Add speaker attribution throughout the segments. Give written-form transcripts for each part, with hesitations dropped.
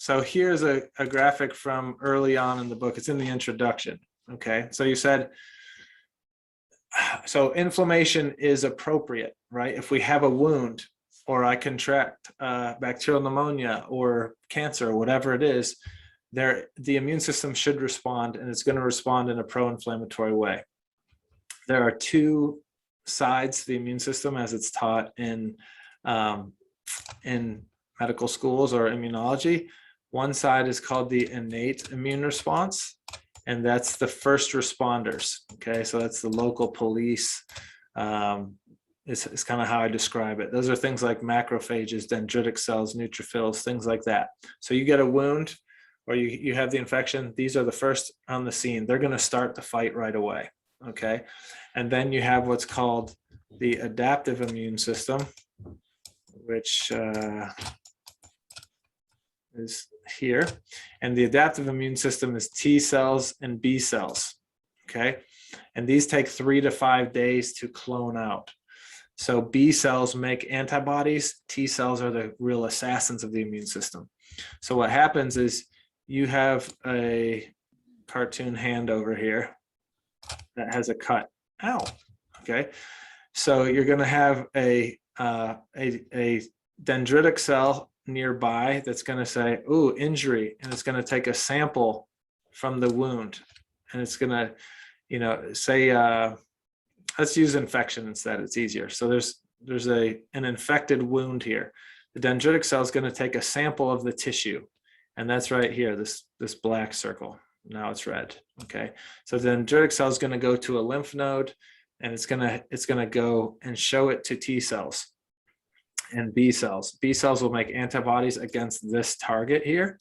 Speaker 1: So here's a graphic from early on in the book. It's in the introduction. Okay, so you said, so inflammation is appropriate, right? If we have a wound, or I contract bacterial pneumonia or cancer, or whatever it is, the immune system should respond, and it's going to respond in a pro-inflammatory way. There are two sides to the immune system as it's taught in medical schools or immunology. One side is called the innate immune response, and that's the first responders. Okay, so that's the local police. It's kind of how I describe it. Those are things like macrophages, dendritic cells, neutrophils, things like that. So you get a wound or you have the infection, these are the first on the scene. They're going to start the fight right away. Okay, and then you have what's called the adaptive immune system, which is here. And the adaptive immune system is T cells and B cells. Okay, and these take 3 to 5 days to clone out. So B cells make antibodies. T cells are the real assassins of the immune system. So what happens is you have a cartoon hand over here that has a cut. Ow. Okay. So you're going to have a dendritic cell nearby that's going to say, "Ooh, injury," and it's going to take a sample from the wound, and it's going to, you know, say, let's use infection instead. It's easier. So there's an infected wound here. The dendritic cell is going to take a sample of the tissue, and that's right here. This black circle. Now it's red. Okay. So the dendritic cell is going to go to a lymph node, and it's going to go and show it to T cells and B cells. B cells will make antibodies against this target here.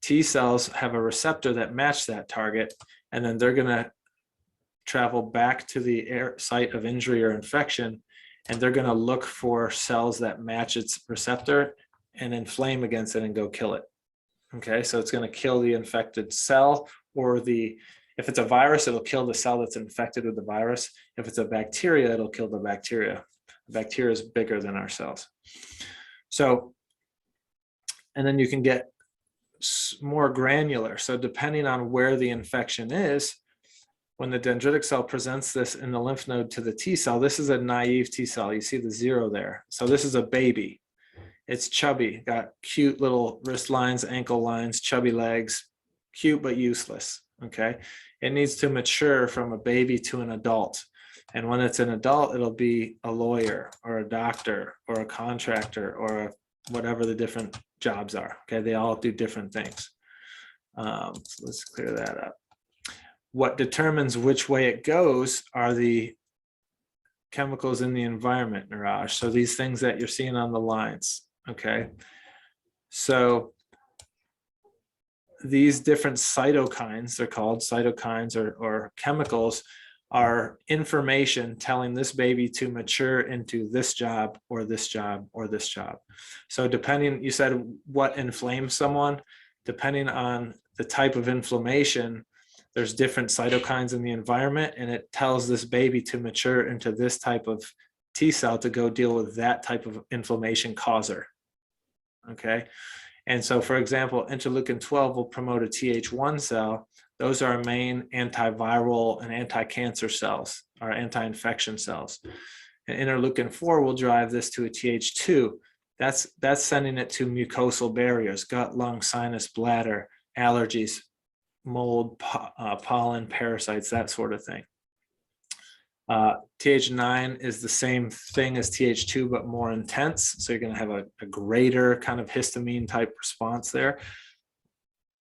Speaker 1: T cells have a receptor that match that target, and then they're going to travel back to the site of injury or infection, and they're going to look for cells that match its receptor and inflame against it and go kill it. Okay, so it's going to kill the infected cell, or if it's a virus, it'll kill the cell that's infected with the virus. If it's a bacteria, it'll kill the bacteria. The bacteria is bigger than our cells. So, and then you can get more granular. So depending on where the infection is, when the dendritic cell presents this in the lymph node to the T cell, this is a naive T cell. You see the 0 there. So this is a baby. It's chubby, got cute little wrist lines, ankle lines, chubby legs, cute but useless. Okay, it needs to mature from a baby to an adult. And when it's an adult, it'll be a lawyer or a doctor or a contractor or whatever the different jobs are. Okay, they all do different things. So let's clear that up. What determines which way it goes are the chemicals in the environment, Niraj. So these things that you're seeing on the lines. Okay, so these different cytokines, they're called cytokines or chemicals, are information telling this baby to mature into this job or this job or this job. So depending, you said what inflames someone, depending on the type of inflammation, there's different cytokines in the environment, and it tells this baby to mature into this type of T cell to go deal with that type of inflammation causer. Okay. And so, for example, interleukin 12 will promote a Th1 cell. Those are our main antiviral and anti-cancer cells, our anti-infection cells. And interleukin 4 will drive this to a Th2. That's sending it to mucosal barriers, gut, lung, sinus, bladder, allergies, mold, pollen, parasites, that sort of thing. Th9 is the same thing as Th2, but more intense. So you're going to have a greater kind of histamine type response there.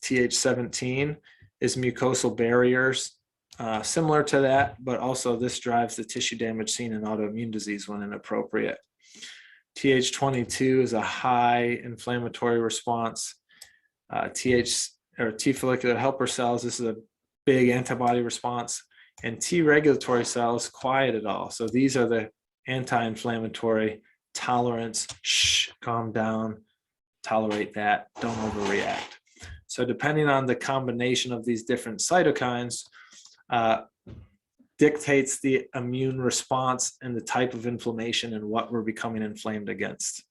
Speaker 1: Th17 is mucosal barriers, similar to that, but also this drives the tissue damage seen in autoimmune disease when inappropriate. Th22 is a high inflammatory response. T follicular helper cells, this is a big antibody response. And T regulatory cells quiet it all. So these are the anti-inflammatory tolerance, calm down, tolerate that, don't overreact. So depending on the combination of these different cytokines, dictates the immune response and the type of inflammation and what we're becoming inflamed against.